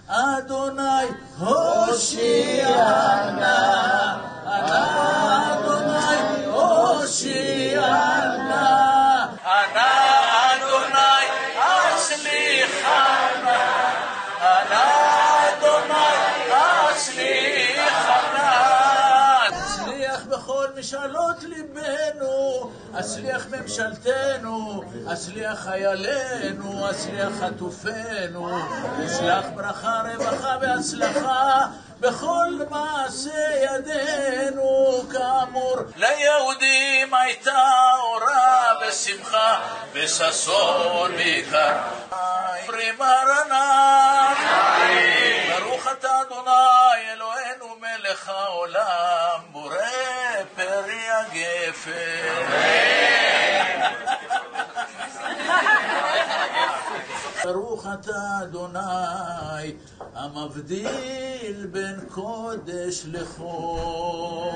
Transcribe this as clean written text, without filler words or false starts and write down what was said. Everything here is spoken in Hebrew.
אדוני הושיענה, אדוני הושיענה, אדוני הצליחנה, אדוני הצליחנה. הצליח בכל משאלות ליבנו, הצליח ממשלתנו, הצליח חיילינו, הצליח חטופינו, הצליח ברכה, רווחה והצלחה בכל מעשה ידינו. כאמור, ליהודים הייתה אורה ושמחה וששון בעיקר. פרימרנה, ברוך אתה אדוני אלוהינו מלך העולם, בורא פרי הגפן. ברוך אתה אדוני המבדיל בין קודש לחול.